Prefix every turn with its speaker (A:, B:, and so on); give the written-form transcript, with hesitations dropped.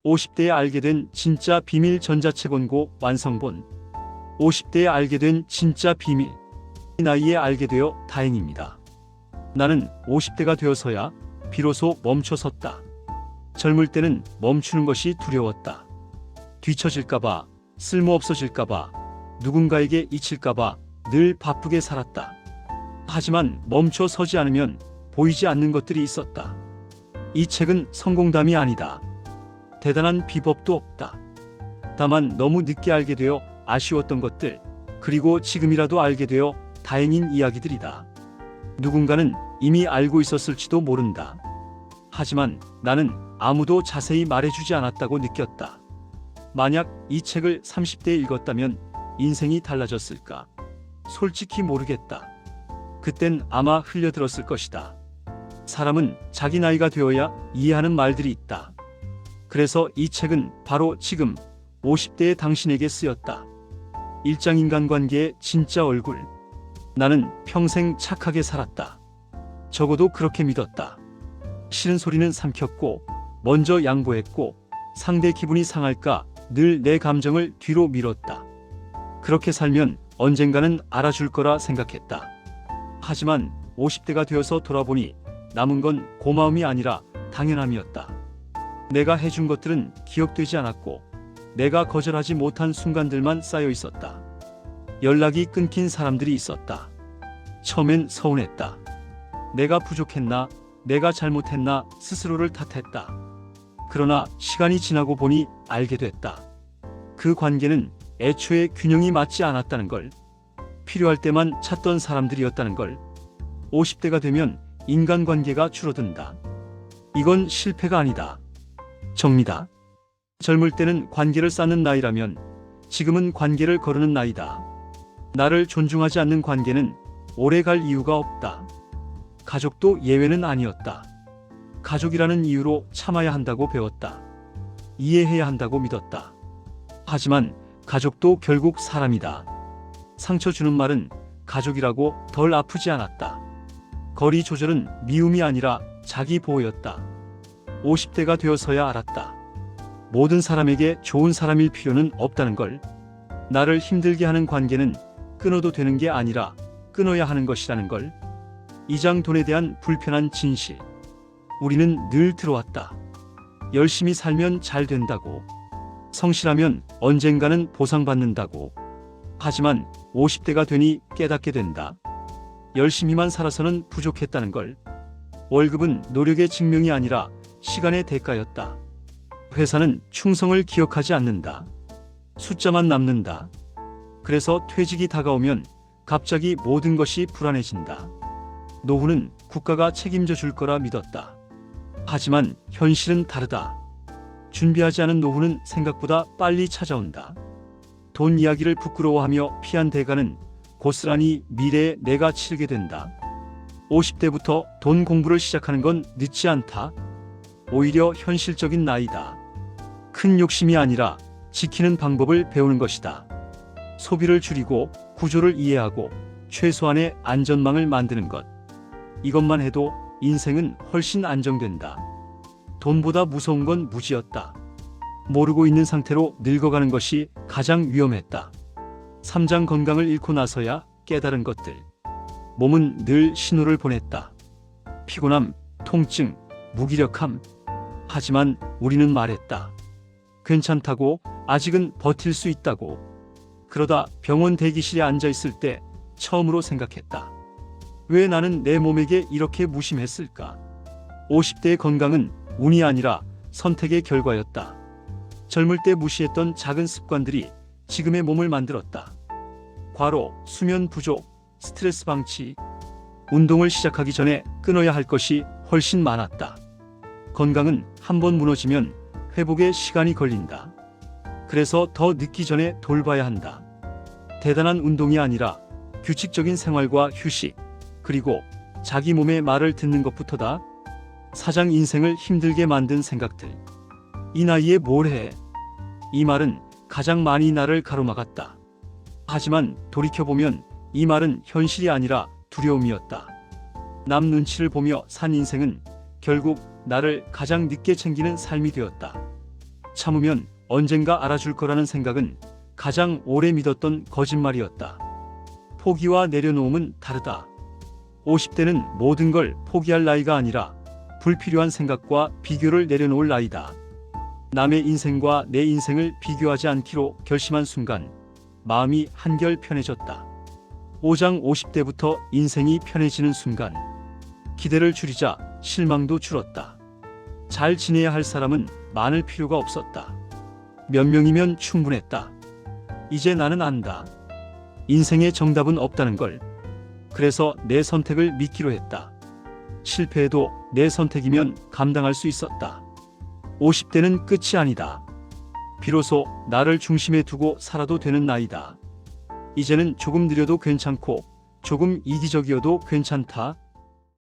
A: 50대에 알게 된 진짜 비밀 전자책 원고 완성본. 50대에 알게 된 진짜 비밀. 이 나이에 알게 되어 다행입니다. 나는 50대가 되어서야 비로소 멈춰섰다. 젊을 때는 멈추는 것이 두려웠다. 뒤처질까봐, 쓸모없어질까봐, 누군가에게 잊힐까봐 늘 바쁘게 살았다. 하지만 멈춰 서지 않으면 보이지 않는 것들이 있었다. 이 책은 성공담이 아니다. 대단한 비법도 없다. 다만 너무 늦게 알게 되어 아쉬웠던 것들, 그리고 지금이라도 알게 되어 다행인 이야기들이다. 누군가는 이미 알고 있었을지도 모른다. 하지만 나는 아무도 자세히 말해주지 않았다고 느꼈다. 만약 이 책을 30대에 읽었다면 인생이 달라졌을까? 솔직히 모르겠다. 그땐 아마 흘려들었을 것이다. 사람은 자기 나이가 되어야 이해하는 말들이 있다. 그래서 이 책은 바로 지금 50대의 당신에게 쓰였다. 일장 인간관계의 진짜 얼굴. 나는 평생 착하게 살았다. 적어도 그렇게 믿었다. 싫은 소리는 삼켰고, 먼저 양보했고, 상대 기분이 상할까 늘 내 감정을 뒤로 미뤘다. 그렇게 살면 언젠가는 알아줄 거라 생각했다. 하지만 50대가 되어서 돌아보니 남은 건 고마움이 아니라 당연함이었다. 내가 해준 것들은 기억되지 않았고, 내가 거절하지 못한 순간들만 쌓여 있었다. 연락이 끊긴 사람들이 있었다. 처음엔 서운했다. 내가 부족했나, 내가 잘못했나 스스로를 탓했다. 그러나 시간이 지나고 보니 알게 됐다. 그 관계는 애초에 균형이 맞지 않았다는 걸. 필요할 때만 찾던 사람들이었다는 걸. 50대가 되면 인간관계가 줄어든다. 이건 실패가 아니다. 정리다. 젊을 때는 관계를 쌓는 나이라면 지금은 관계를 거르는 나이다. 나를 존중하지 않는 관계는 오래 갈 이유가 없다. 가족도 예외는 아니었다. 가족이라는 이유로 참아야 한다고 배웠다. 이해해야 한다고 믿었다. 하지만 가족도 결국 사람이다. 상처 주는 말은 가족이라고 덜 아프지 않았다. 거리 조절은 미움이 아니라 자기 보호였다. 50대가 되어서야 알았다. 모든 사람에게 좋은 사람일 필요는 없다는 걸. 나를 힘들게 하는 관계는 끊어도 되는 게 아니라 끊어야 하는 것이라는 걸. 이장 돈에 대한 불편한 진실. 우리는 늘 들어왔다. 열심히 살면 잘 된다고. 성실하면 언젠가는 보상받는다고. 하지만 50대가 되니 깨닫게 된다. 열심히만 살아서는 부족했다는 걸. 월급은 노력의 증명이 아니라 시간의 대가였다. 회사는 충성을 기억하지 않는다. 숫자만 남는다. 그래서 퇴직이 다가오면 갑자기 모든 것이 불안해진다. 노후는 국가가 책임져 줄 거라 믿었다. 하지만 현실은 다르다. 준비하지 않은 노후는 생각보다 빨리 찾아온다. 돈 이야기를 부끄러워하며 피한 대가는 고스란히 미래에 내가 치르게 된다. 50대부터 돈 공부를 시작하는 건 늦지 않다. 오히려 현실적인 나이다. 큰 욕심이 아니라 지키는 방법을 배우는 것이다. 소비를 줄이고 구조를 이해하고 최소한의 안전망을 만드는 것. 이것만 해도 인생은 훨씬 안정된다. 돈보다 무서운 건 무지였다. 모르고 있는 상태로 늙어가는 것이 가장 위험했다. 삼장 건강을 잃고 나서야 깨달은 것들. 몸은 늘 신호를 보냈다. 피곤함, 통증, 무기력함. 하지만 우리는 말했다. 괜찮다고, 아직은 버틸 수 있다고. 그러다 병원 대기실에 앉아 있을 때 처음으로 생각했다. 왜 나는 내 몸에게 이렇게 무심했을까? 50대의 건강은 운이 아니라 선택의 결과였다. 젊을 때 무시했던 작은 습관들이 지금의 몸을 만들었다. 과로, 수면 부족, 스트레스 방치. 운동을 시작하기 전에 끊어야 할 것이 훨씬 많았다. 건강은 한번 무너지면 회복에 시간이 걸린다. 그래서 더 늦기 전에 돌봐야 한다. 대단한 운동이 아니라 규칙적인 생활과 휴식, 그리고 자기 몸의 말을 듣는 것부터다. 사장 인생을 힘들게 만든 생각들. 이 나이에 뭘 해? 이 말은 가장 많이 나를 가로막았다. 하지만 돌이켜보면 이 말은 현실이 아니라 두려움이었다. 남 눈치를 보며 산 인생은 결국 나를 가장 늦게 챙기는 삶이 되었다. 참으면 언젠가 알아줄 거라는 생각은 가장 오래 믿었던 거짓말이었다. 포기와 내려놓음은 다르다. 50대는 모든 걸 포기할 나이가 아니라 불필요한 생각과 비교를 내려놓을 나이다. 남의 인생과 내 인생을 비교하지 않기로 결심한 순간 마음이 한결 편해졌다. 5장 50대부터 인생이 편해지는 순간 기대를 줄이자 실망도 줄었다. 잘 지내야 할 사람은 많을 필요가 없었다. 몇 명이면 충분했다. 이제 나는 안다. 인생의 정답은 없다는 걸. 그래서 내 선택을 믿기로 했다. 실패해도 내 선택이면 감당할 수 있었다. 50대는 끝이 아니다. 비로소 나를 중심에 두고 살아도 되는 나이다. 이제는 조금 느려도 괜찮고 조금 이기적이어도 괜찮다.